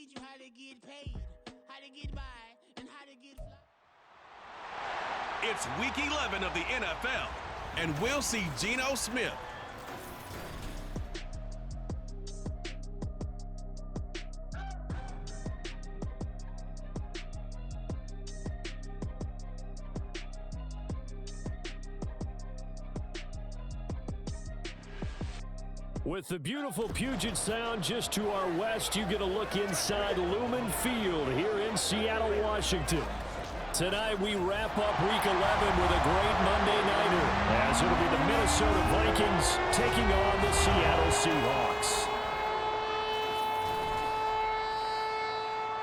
teach you how to get paid, how to get by, and how to get fly. It's Week 11 of the NFL, and we'll see Geno Smith. With the beautiful Puget Sound just to our west, you get a look inside Lumen Field here in Seattle, Washington. Tonight we wrap up Week 11 with a great Monday nighter, as it'll be the Minnesota Vikings taking on the Seattle Seahawks.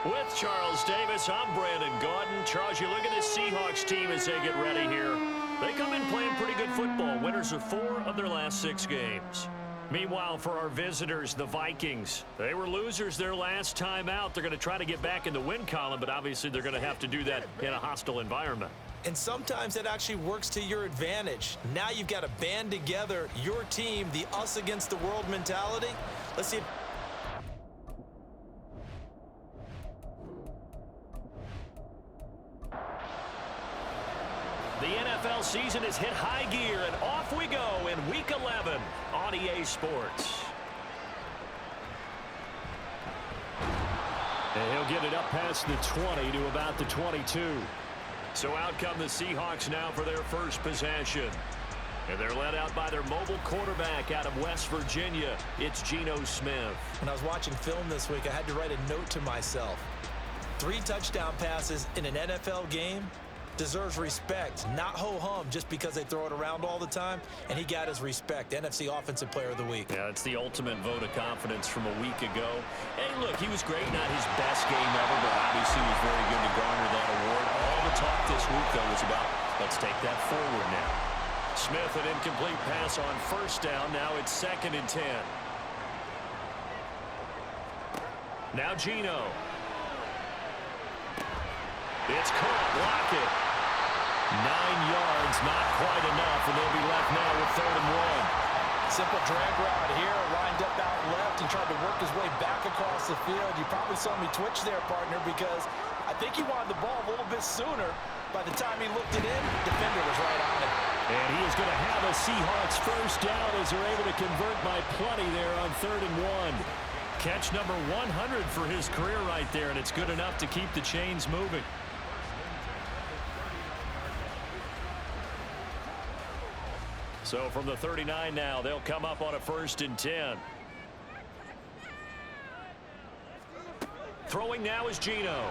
With Charles Davis, I'm Brandon Gaudin. Charles, you look at this Seahawks team as they get ready here. They come in playing pretty good football, winners of 4 of their last 6 games. Meanwhile, for our visitors, the Vikings, they were losers their last time out. They're going to try to get back in the win column, but obviously they're going to have to do that in a hostile environment. And sometimes it actually works to your advantage. Now you've got to band together your team, the us against the world mentality. Let's see. The NFL season has hit high gear, and off we go in Week 11 on EA Sports. And he'll get it up past the 20 to about the 22. So out come the Seahawks now for their first possession. And they're led out by their mobile quarterback out of West Virginia. It's Geno Smith. When I was watching film this week, I had to write a note to myself. 3 touchdown passes in an NFL game deserves respect, not ho-hum just because they throw it around all the time, and he got his respect. NFC Offensive Player of the Week. Yeah, it's the ultimate vote of confidence from a week ago. Hey, look, he was great, not his best game ever, but obviously he was very good to garner that award. All the talk this week, though, was about, let's take that forward now. Smith, an incomplete pass on first down. Now it's 2nd and 10. Now Geno. It's caught. Lockett. 9 yards, not quite enough, and they'll be left now with 3rd and 1. Simple drag route here, lined up out left and tried to work his way back across the field. You probably saw me twitch there, partner, because I think he wanted the ball a little bit sooner. By the time he looked it in, the defender was right on it. And he is going to have a Seahawks first down as they're able to convert by plenty there on 3rd and 1. Catch number 100 for his career right there, and it's good enough to keep the chains moving. So from the 39 now, they'll come up on a 1st and 10. Throwing now is Geno.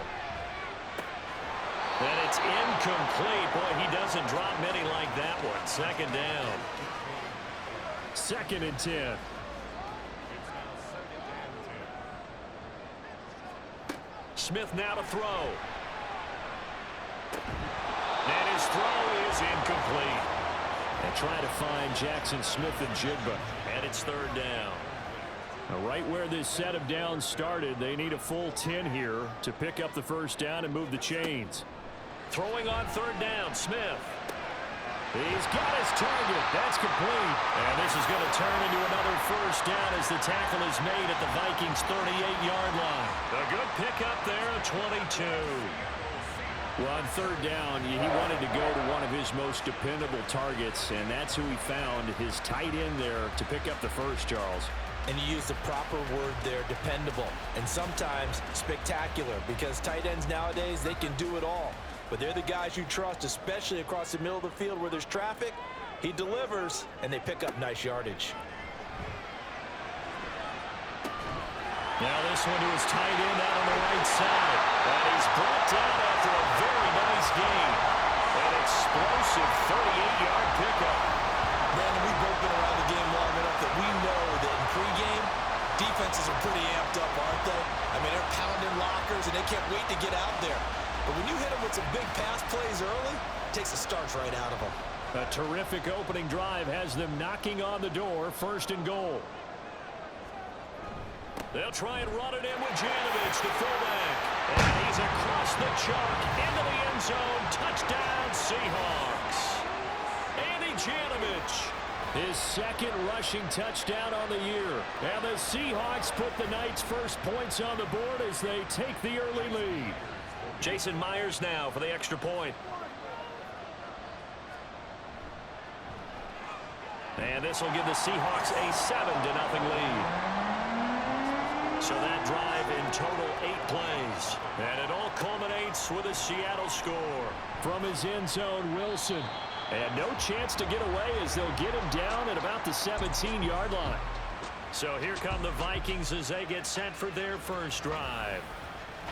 And it's incomplete. Boy, he doesn't drop many like that one. 2nd down. 2nd and 10. Smith now to throw. And his throw is incomplete. And try to find Jackson Smith and Jigba. And it's 3rd down. Now, right where this set of downs started, they need a full 10 here to pick up the first down and move the chains. Throwing on 3rd down, Smith. He's got his target. That's complete. And this is going to turn into another first down as the tackle is made at the Vikings' 38-yard line. A good pickup there, 22. Well, on 3rd down, he wanted to go to one of his most dependable targets, and that's who he found, his tight end there, to pick up the first, Charles. And you use the proper word there, dependable, and sometimes spectacular, because tight ends nowadays, they can do it all. But they're the guys you trust, especially across the middle of the field where there's traffic. He delivers, and they pick up nice yardage. Now this one to his tight end out on the right side. And he's brought down after a very nice game. An explosive 38-yard pickup. Brandon, we've both been around the game long enough that we know that in pregame, defenses are pretty amped up, aren't they? I mean, they're pounding lockers, and they can't wait to get out there. But when you hit them with some big pass plays early, it takes the starch right out of them. A terrific opening drive has them knocking on the door, 1st and goal. They'll try and run it in with Janovich, the fullback. And he's across the chalk into the end zone. Touchdown, Seahawks. Andy Janovich His second rushing touchdown on the year. And the Seahawks put the Knights' first points on the board as they take the early lead. Jason Myers now for the extra point. And this will give the Seahawks a 7-0 lead. So that drive in total 8 plays. And it all culminates with a Seattle score. From his end zone, Wilson. And no chance to get away as they'll get him down at about the 17-yard line. So here come the Vikings as they get set for their first drive.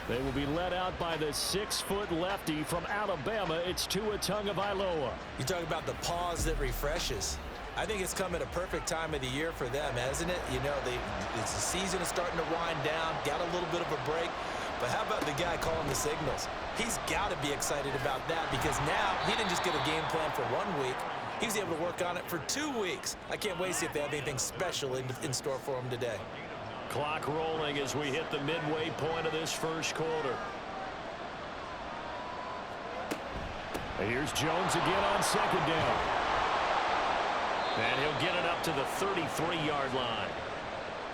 They will be led out by the 6-foot lefty from Alabama. It's Tua Tagovailoa. You talk about the pause that refreshes. I think it's come at a perfect time of the year for them, hasn't it? You know, the season is starting to wind down, got a little bit of a break. But how about the guy calling the signals? He's got to be excited about that because now he didn't just get a game plan for 1 week. He was able to work on it for 2 weeks. I can't wait to see if they have anything special in store for him today. Clock rolling as we hit the midway point of this first quarter. Here's Jones again on second down. And he'll get it up to the 33-yard line.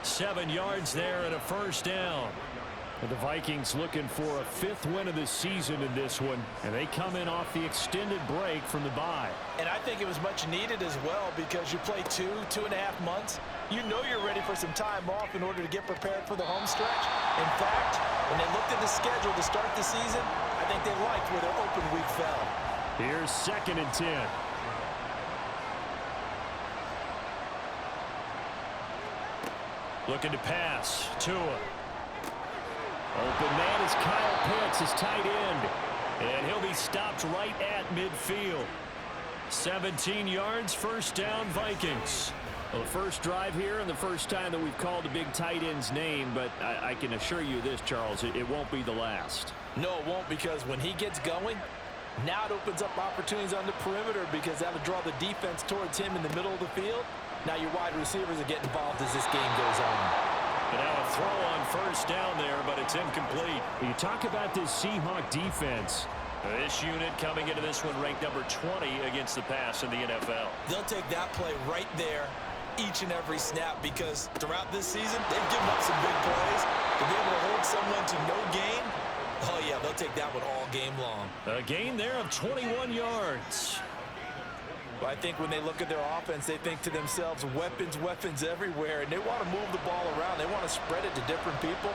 7 yards there and a first down. And the Vikings looking for a 5th win of the season in this one. And they come in off the extended break from the bye. And I think it was much needed as well because you play 2.5 months. You know you're ready for some time off in order to get prepared for the home stretch. In fact, when they looked at the schedule to start the season, I think they liked where their open week fell. Here's 2nd and 10. Looking to pass. Tua. Open man is Kyle Pitts, his tight end. And he'll be stopped right at midfield. 17 yards, first down, Vikings. Well, the first drive here and the first time that we've called the big tight end's name, but I can assure you this, Charles, it won't be the last. No, it won't, because when he gets going, now it opens up opportunities on the perimeter because that'll draw the defense towards him in the middle of the field. Now your wide receivers are getting involved as this game goes on. And now a throw on first down there, but it's incomplete. You talk about this Seahawk defense. This unit coming into this one ranked number 20 against the pass in the NFL. They'll take that play right there each and every snap because throughout this season, they've given up some big plays. To be able to hold someone to no gain, oh yeah, they'll take that one all game long. A gain there of 21 yards. Well, I think when they look at their offense, they think to themselves, weapons, weapons everywhere, and they want to move the ball around. They want to spread it to different people,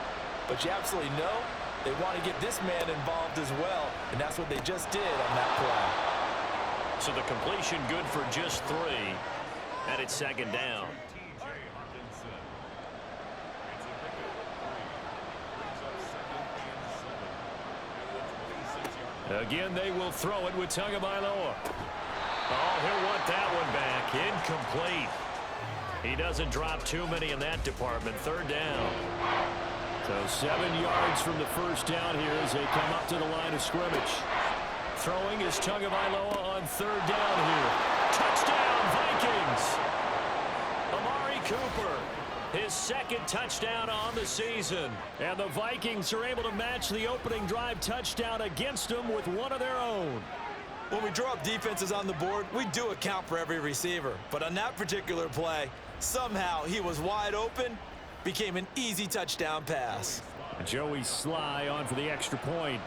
but you absolutely know they want to get this man involved as well, and that's what they just did on that play. So the completion good for just 3, and it's 2nd down. Again, they will throw it with Tagovailoa. Oh, he'll want that one back. Incomplete. He doesn't drop too many in that department. 3rd down. So 7 yards from the first down here as they come up to the line of scrimmage. Throwing is Tagovailoa on 3rd down here. Touchdown, Vikings. Amari Cooper, his 2nd touchdown on the season. And the Vikings are able to match the opening drive touchdown against them with one of their own. When we draw up defenses on the board, we do account for every receiver. But on that particular play, somehow he was wide open, became an easy touchdown pass. Joey Sly on for the extra point.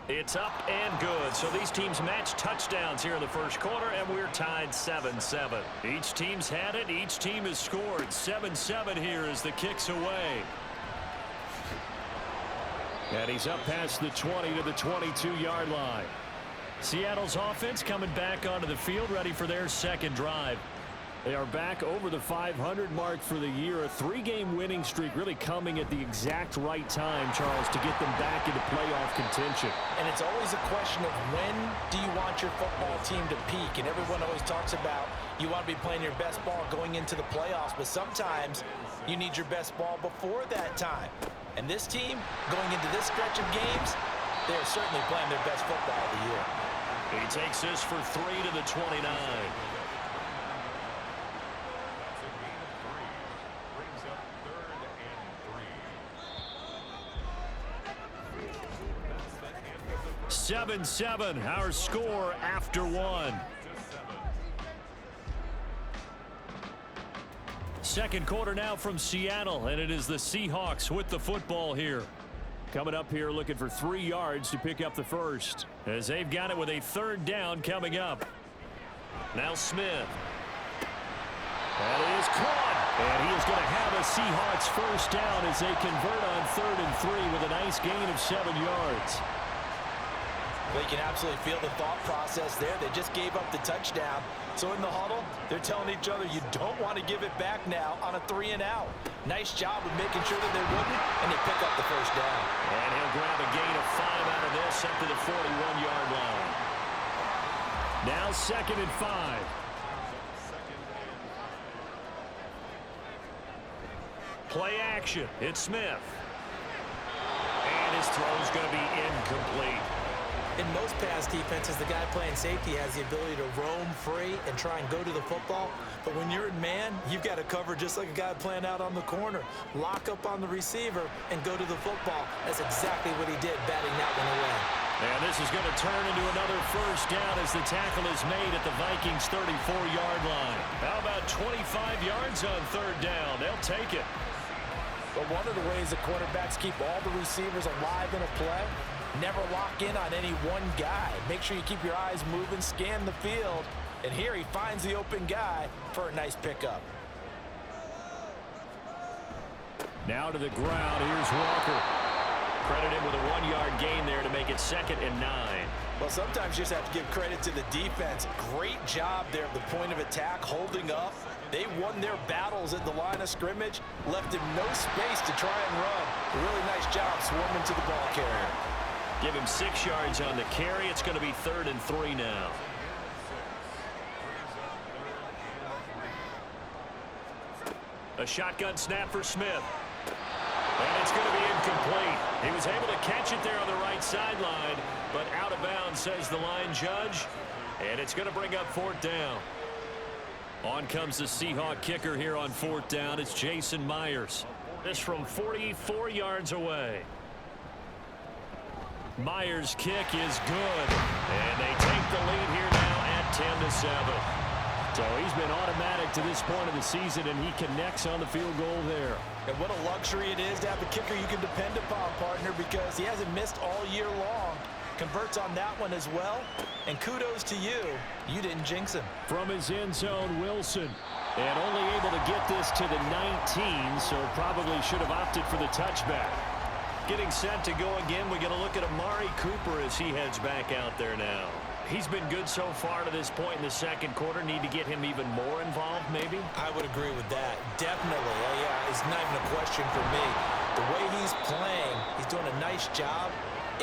It's up and good. So these teams match touchdowns here in the first quarter, and we're tied 7-7. Each team's had it. Each team has scored. 7-7 here as the kick's away. And he's up past the 20 to the 22-yard line. Seattle's offense coming back onto the field, ready for their 2nd drive. They are back over the 500 mark for the year. A 3-game winning streak really coming at the exact right time, Charles, to get them back into playoff contention. And it's always a question of when do you want your football team to peak? And everyone always talks about you want to be playing your best ball going into the playoffs, but sometimes you need your best ball before that time. And this team, going into this stretch of games, they are certainly playing their best football of the year. He takes this for 3 to the 29. 7-7, our score after one. Second quarter now from Seattle, and it is the Seahawks with the football here. Coming up here looking for 3 yards to pick up the first, as they've got it with a third down coming up. Now Smith. That is caught, and he is going to have a Seahawks first down as they convert on 3rd and 3 with a nice gain of 7 yards. They can absolutely feel the thought process there. They just gave up the touchdown. So in the huddle, they're telling each other, you don't want to give it back now on a 3-and-out. Nice job of making sure that they wouldn't, and they pick up the first down. And he'll grab a gain of 5 out of this up to the 41-yard line. Now 2nd and 5. Play action. It's Smith. And his throw's going to be incomplete. In most pass defenses, the guy playing safety has the ability to roam free and try and go to the football. But when you're in man, you've got to cover just like a guy playing out on the corner. Lock up on the receiver and go to the football. That's exactly what he did, batting that one away. And this is going to turn into another first down as the tackle is made at the Vikings' 34-yard line. How about 25 yards on 3rd down? They'll take it. But one of the ways the quarterbacks keep all the receivers alive in a play, never lock in on any one guy. Make sure you keep your eyes moving, scan the field. And here he finds the open guy for a nice pickup. Now to the ground. Here's Walker. Credit him with a 1-yard gain there to make it 2nd and 9. Well, sometimes you just have to give credit to the defense. Great job there at the point of attack, holding up. They won their battles at the line of scrimmage, left him no space to try and run. A really nice job swarming to the ball carrier. Give him 6 yards on the carry. It's going to be 3rd and 3 now. A shotgun snap for Smith. And it's going to be incomplete. He was able to catch it there on the right sideline, but out of bounds, says the line judge. And it's going to bring up 4th down. On comes the Seahawk kicker here on 4th down. It's Jason Myers. This from 44 yards away. Myers' kick is good. And they take the lead here now at 10-7. So he's been automatic to this point of the season, and he connects on the field goal there. And what a luxury it is to have a kicker you can depend upon, partner, because he hasn't missed all year long. Converts on that one as well. And kudos to you. You didn't jinx him. From his end zone, Wilson. And only able to get this to the 19, so probably should have opted for the touchback. Getting set to go again. We get a look at Amari Cooper as he heads back out there now. He's been good so far to this point in the second quarter. Need to get him even more involved, maybe? I would agree with that. Definitely. Yeah, it's not even a question for me. The way he's playing, he's doing a nice job.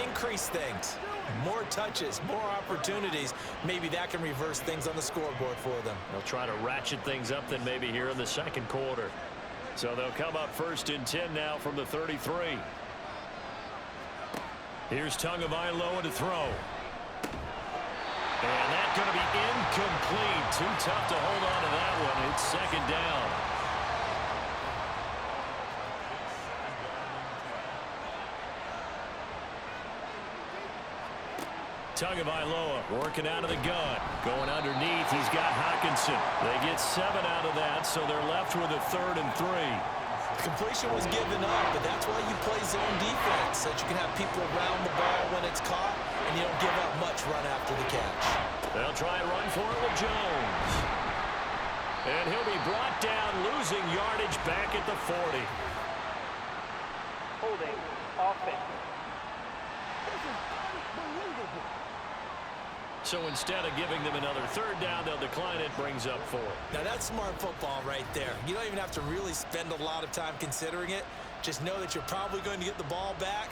Increase things. More touches, more opportunities. Maybe that can reverse things on the scoreboard for them. They'll try to ratchet things up then maybe here in the second quarter. So they'll come up 1st and 10 now from the 33. Here's Tagovailoa to throw. And that's going to be incomplete. Too tough to hold on to that one. It's 2nd down. Tagovailoa working out of the gun. Going underneath, he's got Hockenson. They get 7 out of that, so they're left with a 3rd and 3. The completion was given up, but that's why you play zone defense, so that you can have people around the ball when it's caught, and you don't give up much run after the catch. They'll try and run for it with Jones. And he'll be brought down, losing yardage back at the 40. Holding offense. So instead of giving them another 3rd down, they'll decline it, brings up 4. Now that's smart football right there. You don't even have to really spend a lot of time considering it. Just know that you're probably going to get the ball back.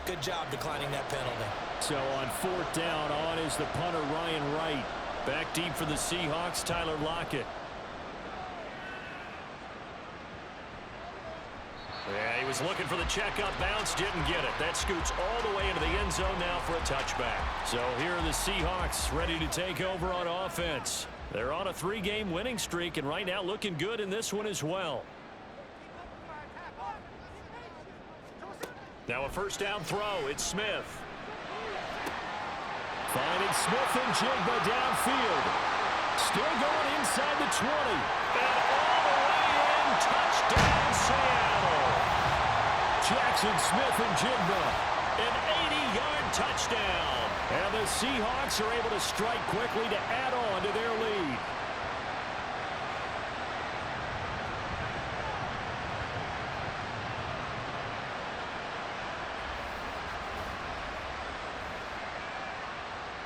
Good job declining that penalty. So on 4th down, on is the punter Ryan Wright. Back deep for the Seahawks, Tyler Lockett. Yeah, he was looking for the checkup bounce, didn't get it. That scoots all the way into the end zone now for a touchback. So here are the Seahawks ready to take over on offense. They're on a 3-game winning streak, and right now looking good in this one as well. Now a 1st down throw. It's Smith. Finding Smith and Jigba downfield. Still going inside the 20. And all the way in. Touchdown, Seattle. Jackson Smith and Jigba. An 80-yard touchdown. And the Seahawks are able to strike quickly to add on to their lead.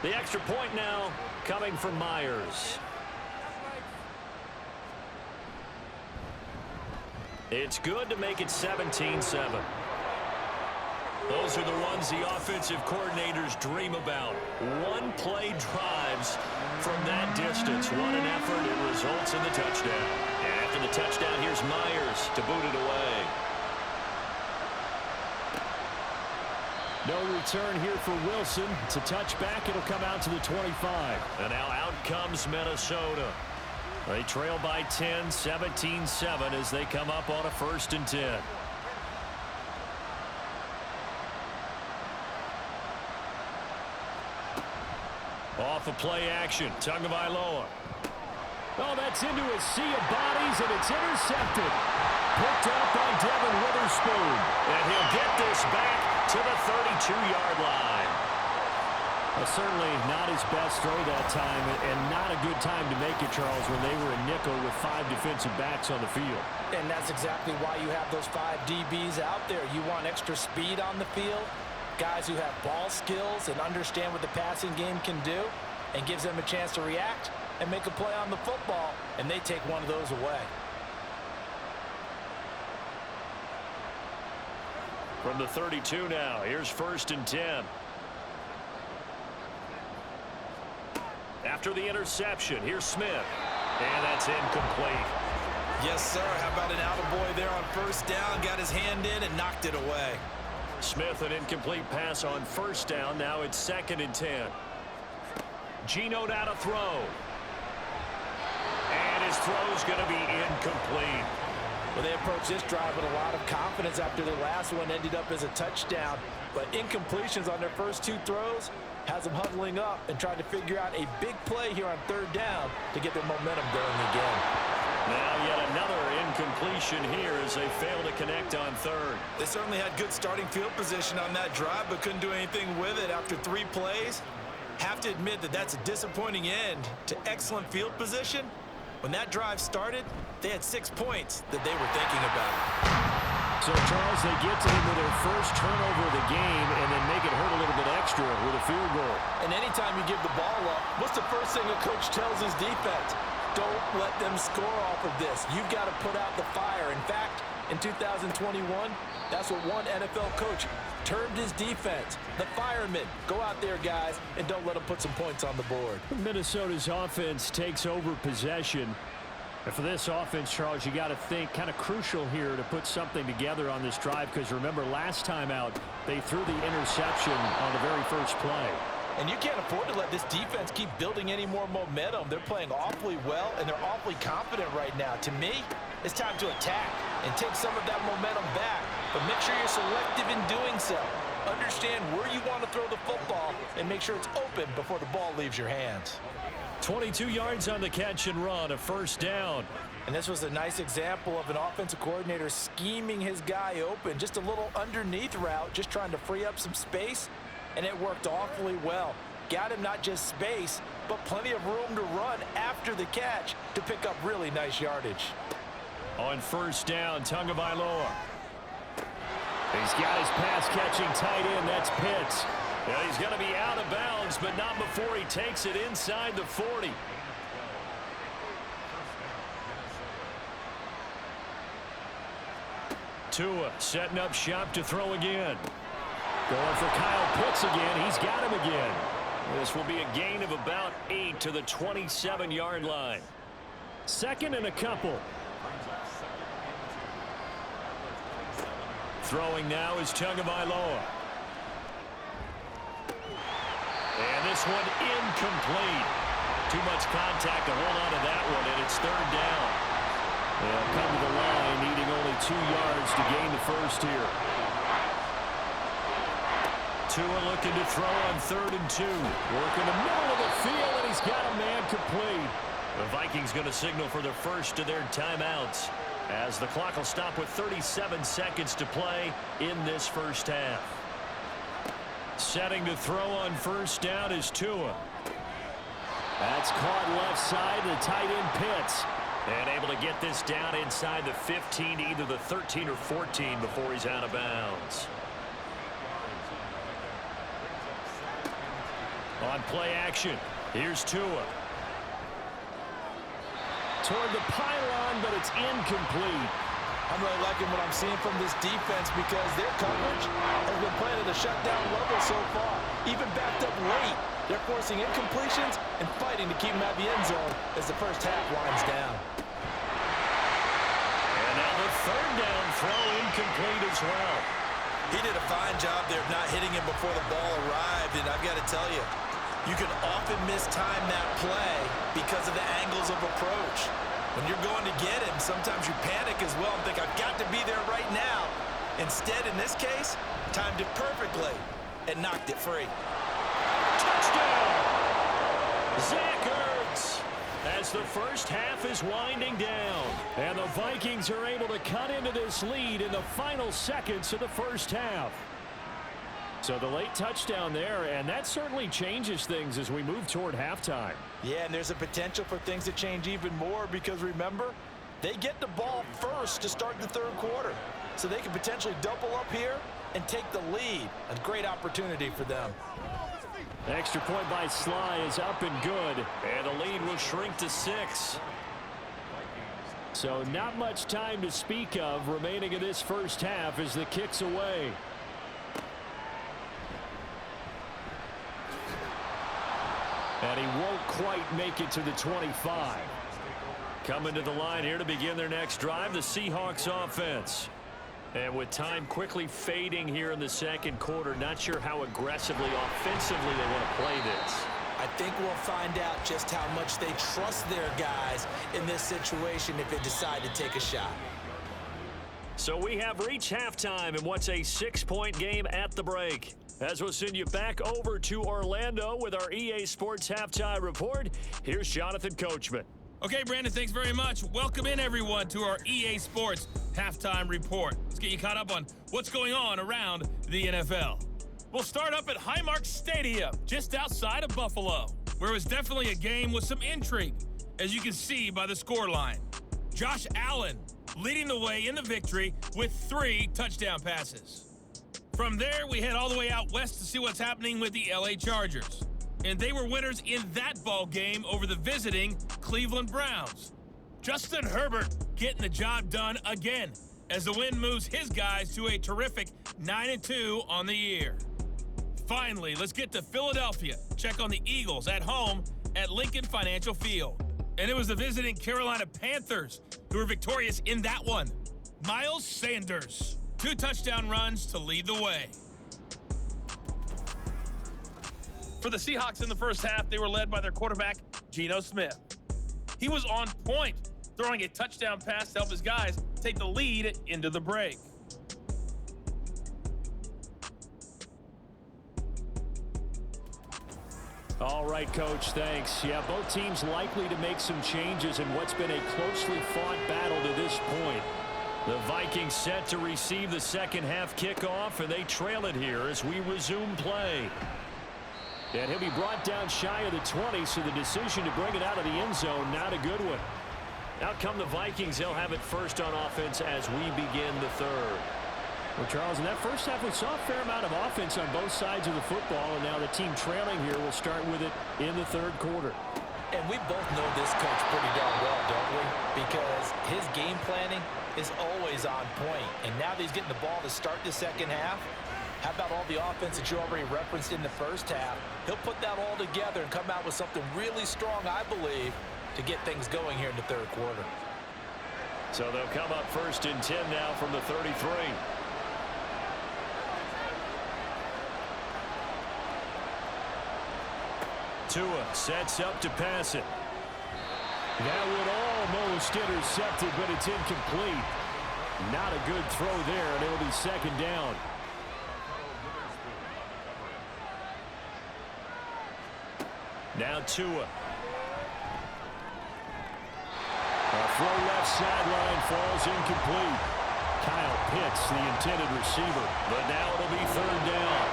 The extra point now coming from Myers. It's good to make it 17-7. Those are the ones the offensive coordinators dream about. One-play drives from that distance. What an effort. It results in the touchdown. And after the touchdown, here's Myers to boot it away. No return here for Wilson. It's a touchback. It'll come out to the 25. And now out comes Minnesota. They trail by 10, 17-7 as they come up on a 1st and 10. Off of play action. Tagovailoa. Oh, that's into a sea of bodies, and it's intercepted. Picked up by Devin Witherspoon. And he'll get this back to the 32-yard line. Well, certainly not his best throw that time, and not a good time to make it, Charles, when they were in nickel with 5 defensive backs on the field. And that's exactly why you have those 5 DBs out there. You want extra speed on the field, guys who have ball skills and understand what the passing game can do, and gives them a chance to react and make a play on the football, and they take one of those away. From the 32 now, here's 1st and 10. After the interception, here's Smith. And that's incomplete. Yes, sir. How about an attaboy there on 1st down? Got his hand in and knocked it away. Smith, an incomplete pass on 1st down. Now it's 2nd and 10. Geno down to throw. And his throw's going to be incomplete. Well, they approached this drive with a lot of confidence after the last one ended up as a touchdown. But incompletions on their first 2 throws has them huddling up and trying to figure out a big play here on 3rd down to get their momentum going again. Now yet another incompletion here as they fail to connect on 3rd. They certainly had good starting field position on that drive, but couldn't do anything with it after 3 plays. Have to admit that that's a disappointing end to excellent field position. When that drive started, they had 6 points that they were thinking about. So, Charles, they get to him with their first turnover of the game and then make it hurt a little bit extra with a field goal. And anytime you give the ball up, what's the first thing a coach tells his defense? Don't let them score off of this. You've got to put out the fire. In fact, in 2021, that's what one NFL coach termed his defense. The firemen. Go out there, guys, and don't let them put some points on the board. Minnesota's offense takes over possession. And for this offense, Charles, you got to think kind of crucial here to put something together on this drive, because remember, last time out, they threw the interception on the very first play. And you can't afford to let this defense keep building any more momentum. They're playing awfully well, and they're awfully confident right now. To me, it's time to attack and take some of that momentum back. But make sure you're selective in doing so. Understand where you want to throw the football and make sure it's open before the ball leaves your hands. 22 yards on the catch and run, a 1st down. And this was a nice example of an offensive coordinator scheming his guy open. Just a little underneath route, just trying to free up some space. And it worked awfully well. Got him not just space, but plenty of room to run after the catch to pick up really nice yardage. On 1st down, Tagovailoa. He's got his pass-catching tight end. That's Pitts. Now he's going to be out of bounds, but not before he takes it inside the 40. Tua setting up shop to throw again. Going for Kyle Pitts again. He's got him again. This will be a gain of about 8 to the 27-yard line. 2nd and a couple. Throwing now is Tagovailoa. And this one incomplete. Too much contact to hold on to that one, and it's 3rd down. They'll come to the line, needing only 2 yards to gain the first here. Tua looking to throw on 3rd and 2. Working the middle of the field, and he's got a man complete. The Vikings going to signal for the first of their timeouts, as the clock will stop with 37 seconds to play in this first half. Setting to throw on 1st down is Tua. That's caught left side. The tight end Pitts. And able to get this down inside the 15, either the 13 or 14 before he's out of bounds. On play action, here's Tua. Toward the pylon, but it's incomplete. I'm really liking what I'm seeing from this defense because their coverage has been playing at a shutdown level so far. Even backed up late, they're forcing incompletions and fighting to keep them out of the end zone as the first half winds down. And now the 3rd down throw incomplete as well. He did a fine job there of not hitting him before the ball arrived, and I've got to tell you, you can often mistime that play because of the angles of approach. When you're going to get him, sometimes you panic as well and think, I've got to be there right now. Instead, in this case, timed it perfectly and knocked it free. Touchdown! Zach Ertz, as the first half is winding down. And the Vikings are able to cut into this lead in the final seconds of the first half. So the late touchdown there, and that certainly changes things as we move toward halftime. Yeah, and there's a potential for things to change even more because, remember, they get the ball first to start the 3rd quarter. So they can potentially double up here and take the lead. A great opportunity for them. Extra point by Sly is up and good. And the lead will shrink to 6. So not much time to speak of remaining in this first half as the kick's away. And he won't quite make it to the 25. Coming to the line here to begin their next drive, the Seahawks offense. And with time quickly fading here in the 2nd quarter, not sure how aggressively, offensively they want to play this. I think we'll find out just how much they trust their guys in this situation if they decide to take a shot. So we have reached halftime in what's a 6-point game at the break. As we'll send you back over to Orlando with our EA Sports Halftime Report, here's Jonathan Coachman. Okay, Brandon, thanks very much. Welcome in, everyone, to our EA Sports Halftime Report. Let's get you caught up on what's going on around the NFL. We'll start up at Highmark Stadium, just outside of Buffalo, where it was definitely a game with some intrigue, as you can see by the scoreline. Josh Allen leading the way in the victory with 3 touchdown passes. From there, we head all the way out west to see what's happening with the LA Chargers. And they were winners in that ball game over the visiting Cleveland Browns. Justin Herbert getting the job done again as the win moves his guys to a terrific 9-2 on the year. Finally, let's get to Philadelphia. Check on the Eagles at home at Lincoln Financial Field. And it was the visiting Carolina Panthers who were victorious in that one. Miles Sanders, 2 touchdown runs to lead the way. For the Seahawks in the first half, they were led by their quarterback, Geno Smith. He was on point, throwing a touchdown pass to help his guys take the lead into the break. All right, Coach, thanks. Yeah, both teams likely to make some changes in what's been a closely fought battle to this point. The Vikings set to receive the second half kickoff, and they trail it here as we resume play. And he'll be brought down shy of the 20, so the decision to bring it out of the end zone, not a good one. Out come the Vikings. They'll have it first on offense as we begin the third. Well, Charles, in that first half, we saw a fair amount of offense on both sides of the football, and now the team trailing here will start with it in the third quarter. And we both know this coach pretty darn well, don't we? Because his game planning is always on point. And now that he's getting the ball to start the second half, how about all the offense that you already referenced in the first half? He'll put that all together and come out with something really strong, I believe, to get things going here in the third quarter. So they'll come up first and 10 now from the 33. Tua sets up to pass it. That would almost intercept it, but it's incomplete. Not a good throw there, and it'll be second down. Now Tua. A throw left sideline falls incomplete. Kyle Pitts, the intended receiver, but now it'll be third down.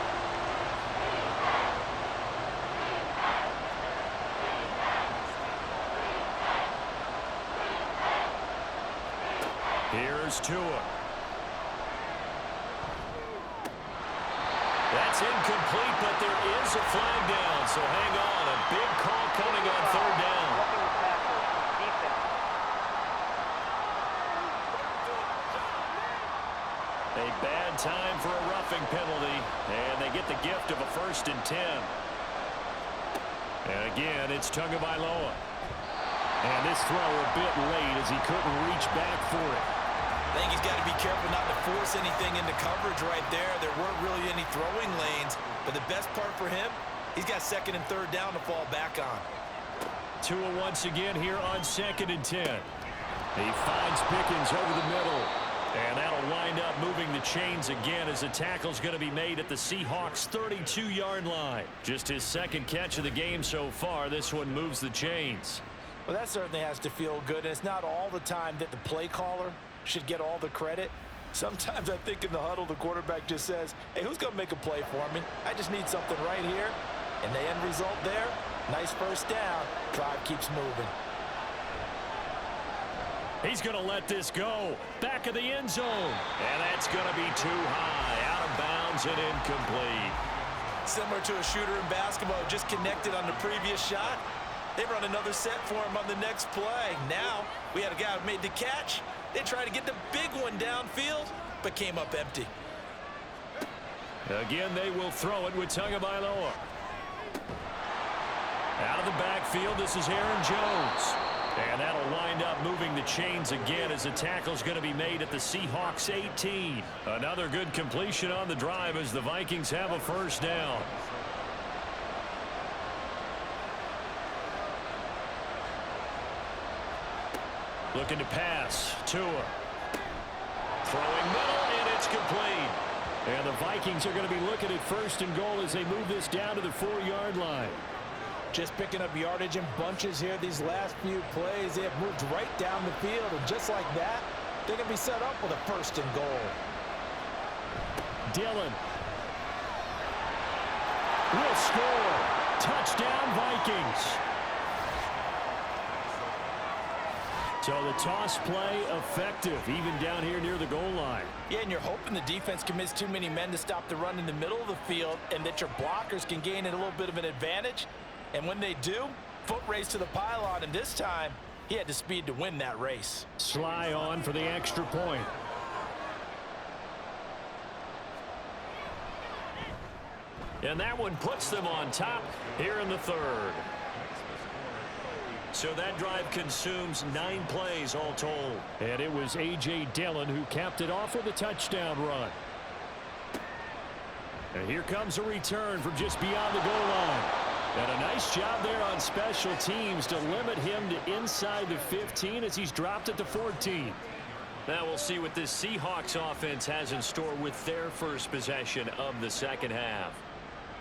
Here's Tua. That's incomplete, but there is a flag down, so hang on. A big call coming on third down. A bad time for a roughing penalty, and they get the gift of a 1st and 10. And again, it's Tagovailoa. And this throw a bit late as he couldn't reach back for it. I think he's got to be careful not to force anything into coverage right there. There weren't really any throwing lanes, but the best part for him, he's got 2nd and 3rd down to fall back on. Tua once again here on 2nd and 10. He finds Pickens over the middle. And that'll wind up moving the chains again as the tackle's going to be made at the Seahawks' 32-yard line. Just his 2nd catch of the game so far. This one moves the chains. Well, that certainly has to feel good. And it's not all the time that the play caller should get all the credit. Sometimes I think in the huddle, the quarterback just says, hey, who's going to make a play for me? I just need something right here. And the end result there, nice 1st down. Drive keeps moving. He's going to let this go. Back of the end zone. And that's going to be too high. Out of bounds and incomplete. Similar to a shooter in basketball, just connected on the previous shot. They run another set for him on the next play. Now, we had a guy who made the catch. They tried to get the big one downfield, but came up empty. Again, they will throw it with Tagovailoa. Out of the backfield, this is Aaron Jones. And that'll wind up moving the chains again as the tackle's going to be made at the Seahawks' 18. Another good completion on the drive as the Vikings have a 1st down. Looking to pass. Tua. Throwing middle, and it's complete. And the Vikings are going to be looking at 1st and goal as they move this down to the 4-yard line. Just picking up yardage in bunches here these last few plays. They have moved right down the field, and just like that, they're going to be set up with a 1st and goal. Dillon will score. Touchdown, Vikings. So the toss play effective, even down here near the goal line. Yeah, and you're hoping the defense commits too many men to stop the run in the middle of the field and that your blockers can gain a little bit of an advantage. And when they do, foot race to the pylon, and this time, he had the speed to win that race. Sly on for the extra point. And that one puts them on top here in the 3rd. So that drive consumes 9 plays all told. And it was A.J. Dillon who capped it off with a touchdown run. And here comes a return from just beyond the goal line. And a nice job there on special teams to limit him to inside the 15 as he's dropped at the 14. Now we'll see what this Seahawks offense has in store with their first possession of the 2nd half.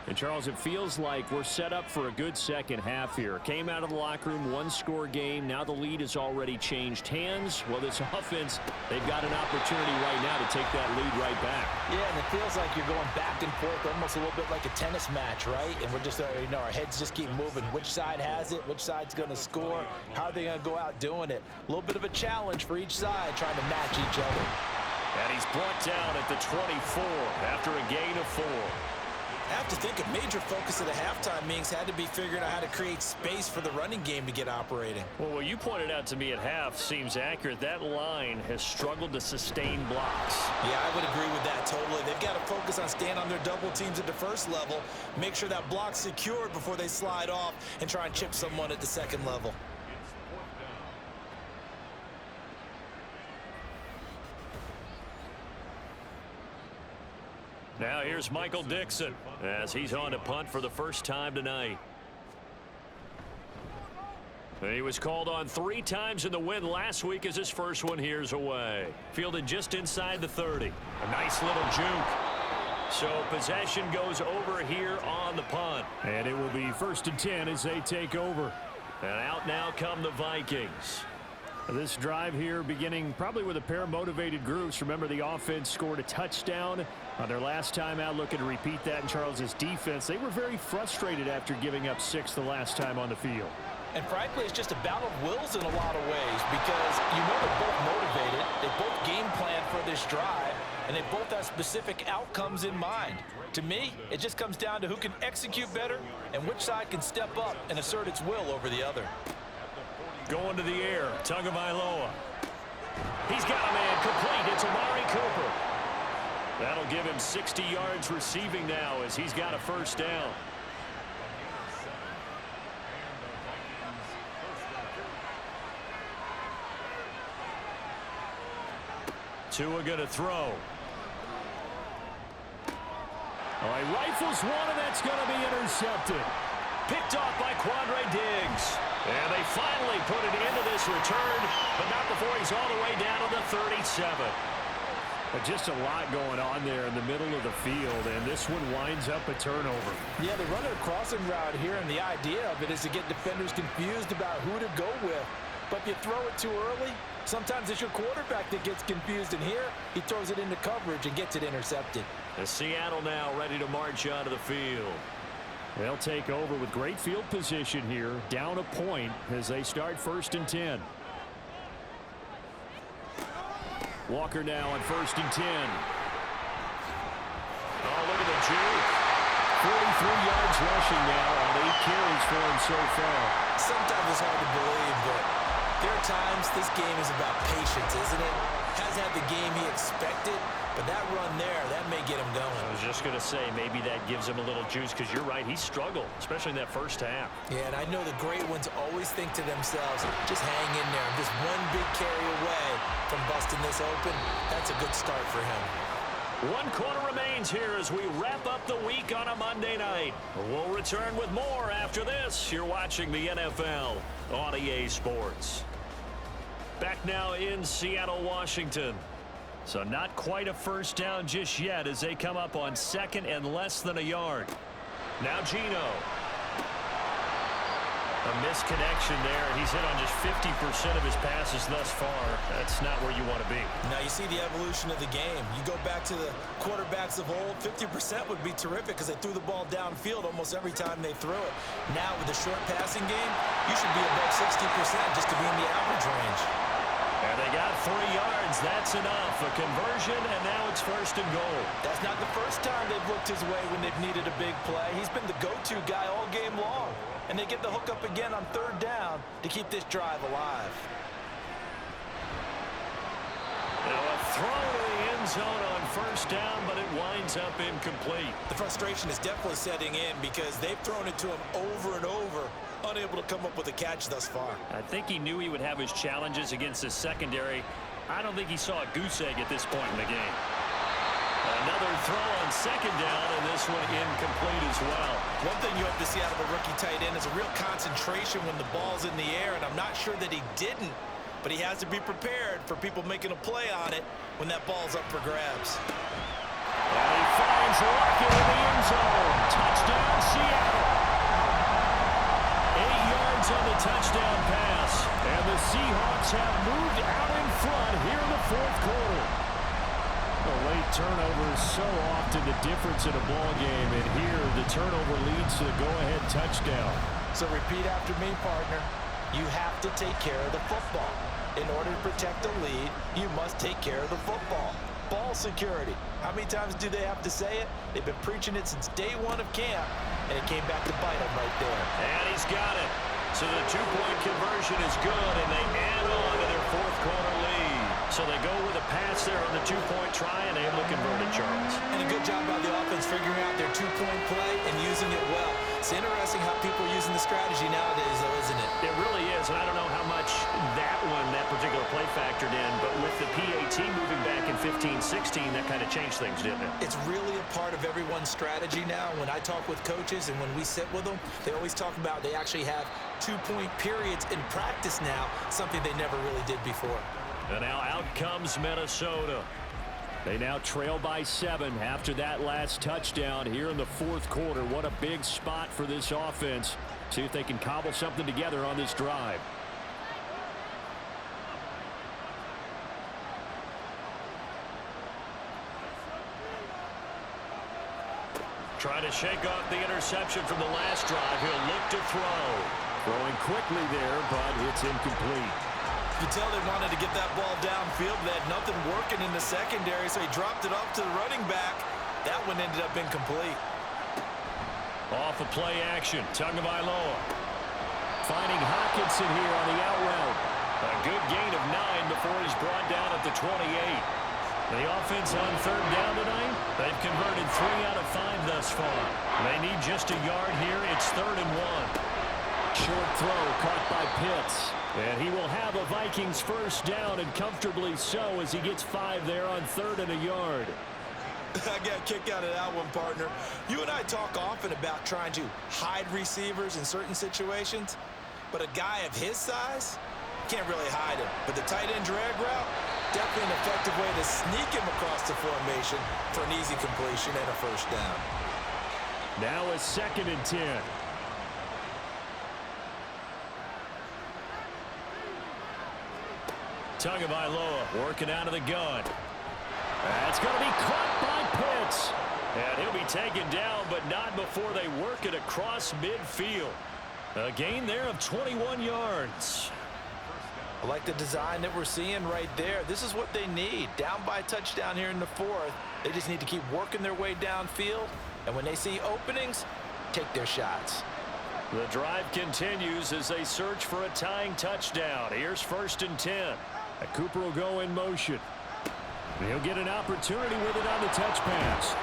And, Charles, it feels like we're set up for a good 2nd half here. Came out of the locker room, 1-score game. Now the lead has already changed hands. Well, this offense, they've got an opportunity right now to take that lead right back. Yeah, and it feels like you're going back and forth, almost a little bit like a tennis match, right? And we're just, our heads just keep moving. Which side has it? Which side's going to score? How are they going to go out doing it? A little bit of a challenge for each side, trying to match each other. And he's brought down at the 24 after a gain of 4. I have to think a major focus of the halftime meetings had to be figuring out how to create space for the running game to get operating. Well, what you pointed out to me at half seems accurate. That line has struggled to sustain blocks. Yeah, I would agree with that totally. They've got to focus on staying on their double teams at the 1st level, make sure that block's secured before they slide off and try and chip someone at the 2nd level. Now here's Michael Dixon as he's on to punt for the first time tonight. He was called on 3 times in the win last week as his first one here's away. Fielded just inside the 30. A nice little juke. So possession goes over here on the punt. And it will be 1st and 10 as they take over. And out now come the Vikings. This drive here beginning probably with a pair of motivated groups. Remember, the offense scored a touchdown on their last time out. Looking to repeat that in Charles's defense. They were very frustrated after giving up 6 the last time on the field. And frankly, it's just a battle of wills in a lot of ways because you know they're both motivated. They both game plan for this drive, and they both have specific outcomes in mind. To me, it just comes down to who can execute better and which side can step up and assert its will over the other. Going to the air, Tagovailoa. He's got a man complete. It's Amari Cooper. That'll give him 60 yards receiving now as he's got a 1st down. Tua going to throw. All right, rifles one, and that's going to be intercepted. Picked off by Quandre Diggs. And they finally put it into this return, but not before he's all the way down to the 37. But just a lot going on there in the middle of the field, and this one winds up a turnover. Yeah, they run a crossing route here, and the idea of it is to get defenders confused about who to go with. But if you throw it too early, sometimes it's your quarterback that gets confused, and here he throws it into coverage and gets it intercepted. And Seattle now ready to march onto the field. They'll take over with great field position here, down a point as they start 1st and 10. Walker now on 1st and 10. Oh, look at the juke. 43 yards rushing now on 8 carries for him so far. Sometimes it's hard to believe, but there are times this game is about patience, isn't it? Hasn't had the game he expected, but that run there, that may get him going. I was just going to say, maybe that gives him a little juice because you're right, he struggled, especially in that 1st half. Yeah, and I know the great ones always think to themselves, just hang in there. Just one big carry away from busting this open. That's a good start for him. 1 quarter remains here as we wrap up the week on a Monday night. We'll return with more after this. You're watching the NFL on EA Sports. Back now in Seattle, Washington. So not quite a 1st down just yet as they come up on 2nd and less than a yard. Now Geno. A misconnection there. He's hit on just 50% of his passes thus far. That's not where you want to be. Now you see the evolution of the game. You go back to the quarterbacks of old, 50% would be terrific because they threw the ball downfield almost every time they threw it. Now with the short passing game, you should be above 60% just to be in the average range. And they got 3 yards. That's enough. A conversion, and now it's 1st and goal. That's not the first time they've looked his way when they've needed a big play. He's been the go-to guy all game long. And they get the hook up again on 3rd down to keep this drive alive. Now a throw to the end zone on 1st down, but it winds up incomplete. The frustration is definitely setting in because they've thrown it to him over and over, unable to come up with a catch thus far. I think he knew he would have his challenges against the secondary. I don't think he saw a goose egg at this point in the game. Another throw on 2nd down, and this one incomplete as well. One thing you have to see out of a rookie tight end is a real concentration when the ball's in the air, and I'm not sure that he didn't, but he has to be prepared for people making a play on it when that ball's up for grabs. And he finds Lockett in the end zone. Touchdown, Seattle. 8 yards on the touchdown pass, and the Seahawks have moved out in front here in the 4th quarter. A late turnover is so often the difference in a ball game, and here the turnover leads to the go-ahead touchdown. So repeat after me, partner. You have to take care of the football. In order to protect the lead, you must take care of the football. Ball security. How many times do they have to say it? They've been preaching it since day 1 of camp, and it came back to bite them right there. And he's got it. So the 2-point conversion is good, and they add on to their 4th quarter lead. So they go with a pass there on the 2-point try, and able to convert it, Charles. And a good job by the offense figuring out their 2-point play and using it well. It's interesting how people are using the strategy nowadays, though, isn't it? It really is, and I don't know how much that particular play factored in, but with the PAT moving back in 15-16, that kind of changed things, didn't it? It's really a part of everyone's strategy now. When I talk with coaches and when we sit with them, they always talk about they actually have 2-point periods in practice now, something they never really did before. And now out comes Minnesota. They now trail by 7 after that last touchdown here in the fourth quarter. What a big spot for this offense. See if they can cobble something together on this drive. Trying to shake off the interception from the last drive. He'll look to throw. Throwing quickly there, but it's incomplete. You can tell they wanted to get that ball downfield. They had nothing working in the secondary, so he dropped it off to the running back. That one ended up incomplete. Off of play action, Tagovailoa. Finding Hockenson here on the out route. A good gain of 9 before he's brought down at the 28. The offense on third down tonight, they've converted 3 out of 5 thus far. They need just a yard here. It's 3rd and 1. Short throw caught by Pitts. And he will have a Vikings first down, and comfortably so, as he gets 5 there on 3rd and a yard. I got a kick out of that one, partner. You and I talk often about trying to hide receivers in certain situations, but a guy of his size can't really hide him. But the tight end drag route, definitely an effective way to sneak him across the formation for an easy completion and a first down. Now a 2nd and 10. Tagovailoa working out of the gun. That's going to be caught by Pitts. And he'll be taken down, but not before they work it across midfield. A gain there of 21 yards. I like the design that we're seeing right there. This is what they need. Down by a touchdown here in the 4th. They just need to keep working their way downfield. And when they see openings, take their shots. The drive continues as they search for a tying touchdown. Here's 1st and 10. Cooper will go in motion. He'll get an opportunity with it on the touch pass.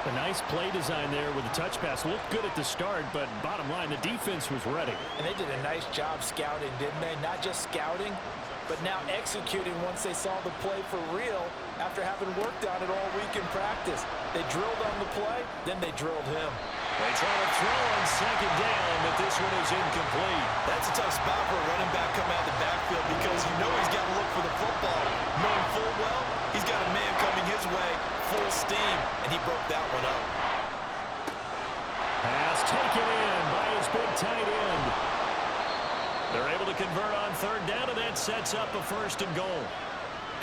A nice play design there with the touch pass. Looked good at the start, but bottom line, the defense was ready. And they did a nice job scouting, didn't they? Not just scouting, but now executing once they saw the play for real after having worked on it all week in practice. They drilled on the play, then they drilled him. They try to throw on 2nd down, but this one is incomplete. That's a tough spot for a running back coming out of the backfield because you know he's got to look for the football. Knowing full well, he's got a man coming his way, full steam, and he broke that one up. Pass taken in by his big tight end. They're able to convert on 3rd down, and that sets up a 1st and goal.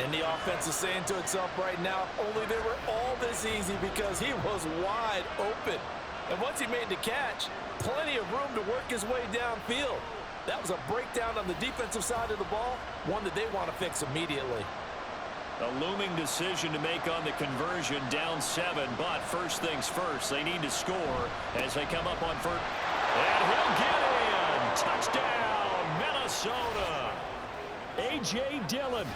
And the offense is saying to itself right now, if only they were all this easy because he was wide open. And once he made the catch, plenty of room to work his way downfield. That was a breakdown on the defensive side of the ball, one that they want to fix immediately. A looming decision to make on the conversion, down 7, but first things first, they need to score as they come up on 1st. And he'll get in! Touchdown, Minnesota! A.J. Dillon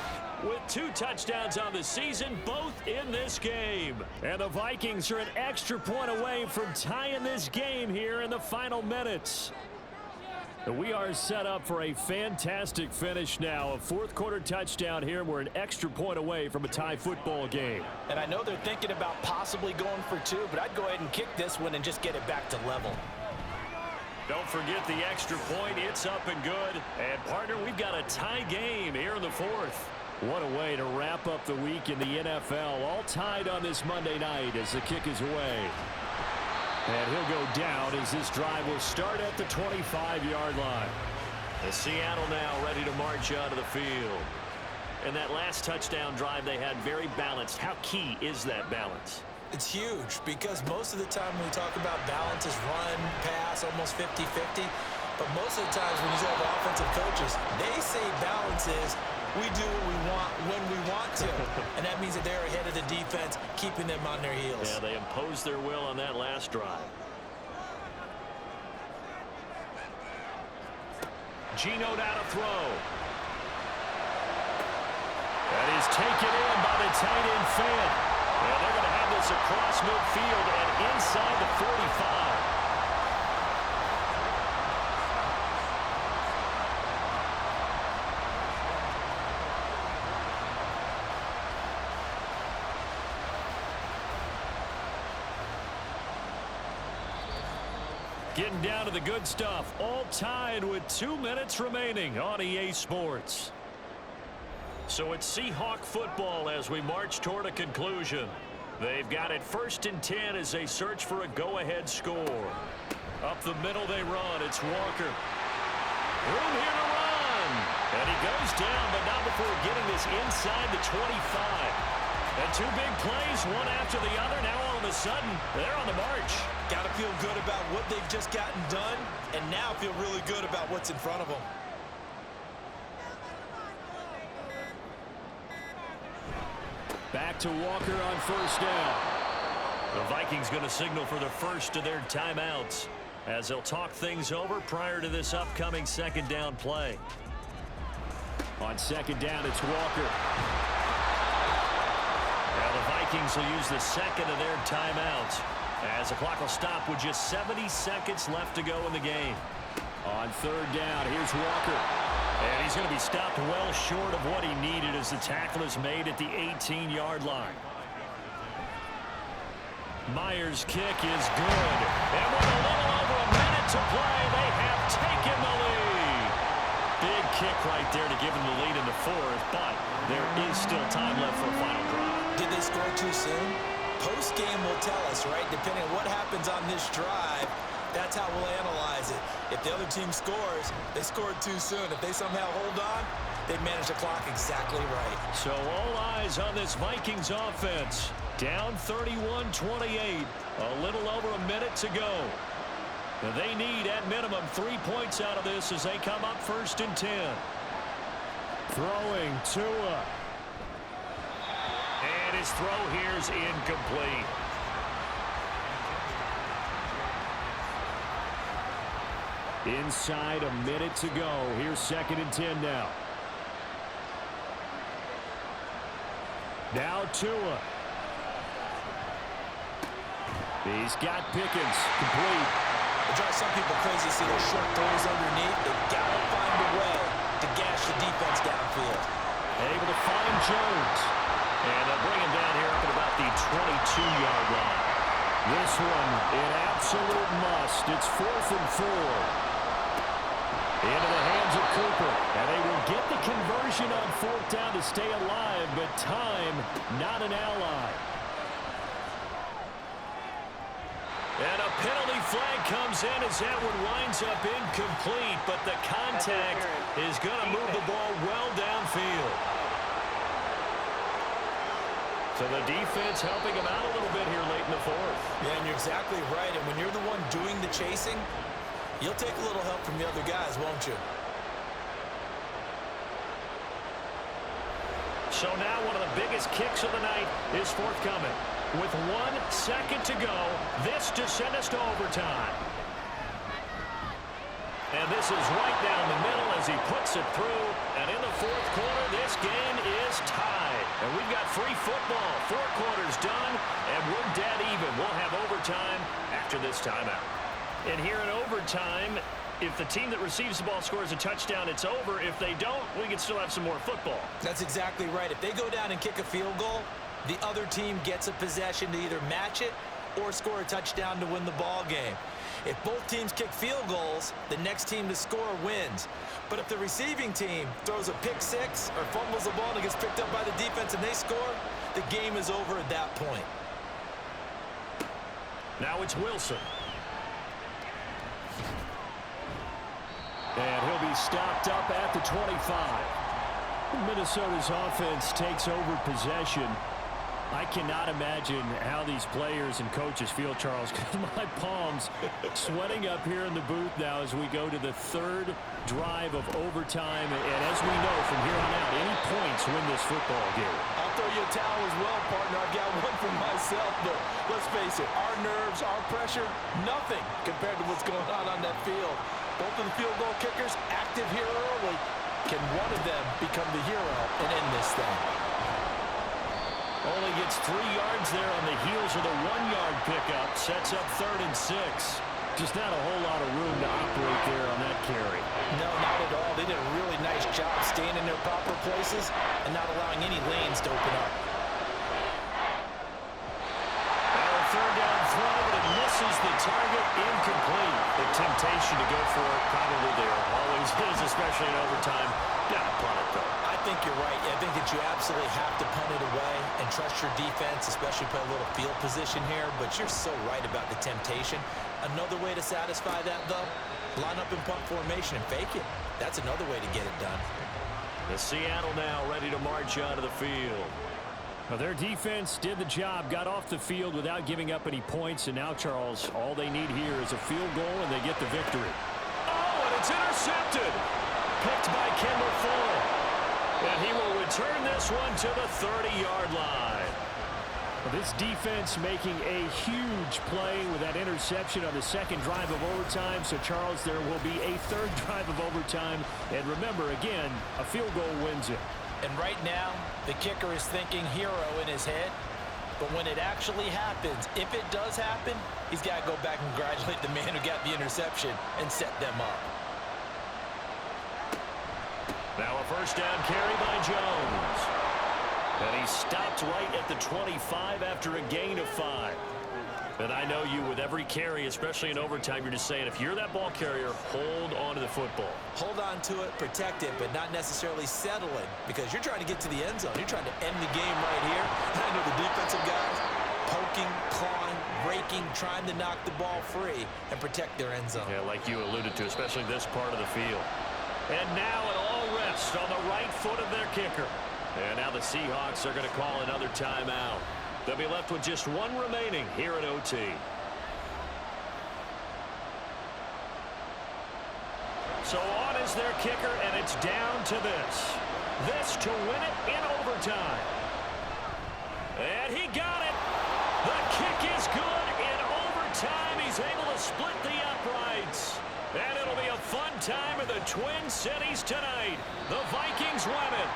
with 2 touchdowns on the season, both in this game. And the Vikings are an extra point away from tying this game here in the final minutes. We are set up for a fantastic finish now. A 4th quarter touchdown here. We're an extra point away from a tie football game. And I know they're thinking about possibly going for 2, but I'd go ahead and kick this one and just get it back to level. Don't forget the extra point. It's up and good. And, partner, we've got a tie game here in the 4th. What a way to wrap up the week in the NFL. All tied on this Monday night as the kick is away. And he'll go down as this drive will start at the 25-yard line. The Seattle now ready to march out of the field. And that last touchdown drive they had very balanced. How key is that balance? It's huge because most of the time when we talk about balance is run, pass, almost 50-50. But most of the times when you have offensive coaches, they say balance is we do what we want when we want to. And that means that they're ahead of the defense, keeping them on their heels. Yeah, they imposed their will on that last drive. Geno down to throw. That is taken in by the tight end Fant. And they're going to have this across midfield and inside the 45. Getting down to the good stuff. All tied with 2 minutes remaining on EA Sports. So it's Seahawk football as we march toward a conclusion. They've got it 1st and 10 as they search for a go-ahead score. Up the middle they run. It's Walker. Room here to run. And he goes down, but not before getting this inside the 25. And 2 big plays, one after the other. Now all of a sudden, they're on the march. Got to feel good about what they've just gotten done, and now feel really good about what's in front of them. Back to Walker on 1st down. The Vikings going to signal for the first of their timeouts as they'll talk things over prior to this upcoming 2nd down play. On 2nd down, it's Walker. Now the Vikings will use the 2nd of their timeouts as the clock will stop with just 70 seconds left to go in the game. On 3rd down, here's Walker. And he's going to be stopped well short of what he needed as the tackle is made at the 18-yard line. Myers' kick is good. And with a little over a minute to play, they have taken the lead. Big kick right there to give them the lead in the 4th, but there is still time left for a final drive. Did they score too soon? Post-game will tell us, right? Depending on what happens on this drive, that's how we'll analyze it. If the other team scores, they scored too soon. If they somehow hold on, they manage the clock exactly right. So all eyes on this Vikings offense. Down 31-28. A little over a minute to go. And they need, at minimum, 3 points out of this as they come up 1st and 10. Throwing Tua. And his throw here is incomplete. Inside a minute to go. Here's 2nd and 10 now. Now Tua. He's got Pickens. Complete. It drives some people crazy to see those short throws underneath. They've got to find a way to gash the defense downfield. Able to find Jones. And they'll bring him down here up at about the 22-yard line. This one, an absolute must. It's 4th and 4. Into the hands of Cooper. And they will get the conversion on 4th down to stay alive, but time, not an ally. And a penalty flag comes in as that one winds up incomplete, but the contact is going to move the ball well downfield. So the defense helping him out a little bit here late in the 4th. Yeah, and you're exactly right. And when you're the one doing the chasing, you'll take a little help from the other guys, won't you? So now one of the biggest kicks of the night is forthcoming. With 1 second to go, this to send us to overtime. And this is right down the middle as he puts it through. And in the 4th quarter, this game is tied. And we've got free football. 4 quarters done, and we're dead even. We'll have overtime after this timeout. And here in overtime, if the team that receives the ball scores a touchdown, it's over. If they don't, we can still have some more football. That's exactly right. If they go down and kick a field goal, the other team gets a possession to either match it or score a touchdown to win the ball game. If both teams kick field goals, the next team to score wins. But if the receiving team throws a pick six or fumbles the ball and it gets picked up by the defense and they score, the game is over at that point. Now it's Wilson. And he'll be stopped up at the 25. Minnesota's offense takes over possession. I cannot imagine how these players and coaches feel, Charles, because my palms sweating up here in the booth now as we go to the 3rd drive of overtime. And as we know from here on out, any points win this football game. I'll throw you a towel as well, partner. I've got one for myself, but let's face it, our nerves, our pressure, nothing compared to what's going on that field. Both of the field goal kickers active here early. Can one of them become the hero and end this thing? Only gets 3 yards there on the heels of the 1-yard pickup. Sets up 3rd and 6. Just not a whole lot of room to operate there on that carry. No, not at all. They did a really nice job staying in their proper places and not allowing any lanes to open up. Now a 3rd down throw, but it misses the target. Incomplete. The temptation to go for it probably there. Always is, especially in overtime. Got to punt it, though. I think you're right. I think if moments you absolutely have to punt it away and trust your defense, especially play a little field position here, but you're so right about the temptation. Another way to satisfy that, though, line up in punt formation and fake it. That's another way to get it done. The Seattle now ready to march onto the field. Well, their defense did the job, got off the field without giving up any points, and now, Charles, all they need here is a field goal, and they get the victory. Oh, and it's intercepted. Picked by Kendall Fuller. And he will return this one to the 30-yard line. Well, this defense making a huge play with that interception on the second drive of overtime. So, Charles, there will be a third drive of overtime. And remember, again, a field goal wins it. And right now, the kicker is thinking hero in his head. But when it actually happens, if it does happen, he's got to go back and congratulate the man who got the interception and set them up. Now a first down carry by Jones. And he stopped right at the 25 after a gain of 5. And I know you, with every carry, especially in overtime, you're just saying, if you're that ball carrier, hold on to the football. Hold on to it, protect it, but not necessarily settle it, because you're trying to get to the end zone. You're trying to end the game right here. And I know the defensive guys poking, clawing, raking, trying to knock the ball free and protect their end zone. Yeah, like you alluded to, especially this part of the field. And now it all rests on the right foot of their kicker. And now the Seahawks are going to call another timeout. They'll be left with just one remaining here at OT. So on is their kicker, and it's down to this. This to win it in overtime. And he got it. The kick is good in overtime. He's able to split the uprights. And it'll be a fun time in the Twin Cities tonight. The Vikings win it.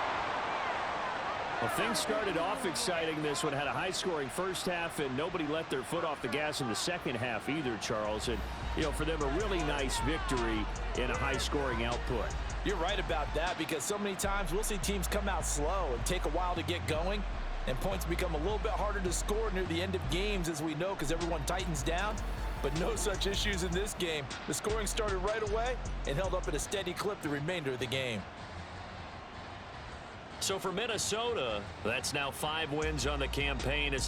Well, things started off exciting. This one had a high-scoring first half, and nobody let their foot off the gas in the second half either, Charles. And, you know, for them, a really nice victory in a high-scoring output. You're right about that, because so many times we'll see teams come out slow and take a while to get going, and points become a little bit harder to score near the end of games, as we know, because everyone tightens down. But no such issues in this game. The scoring started right away and held up at a steady clip the remainder of the game. So for Minnesota, that's now 5 wins on the campaign as they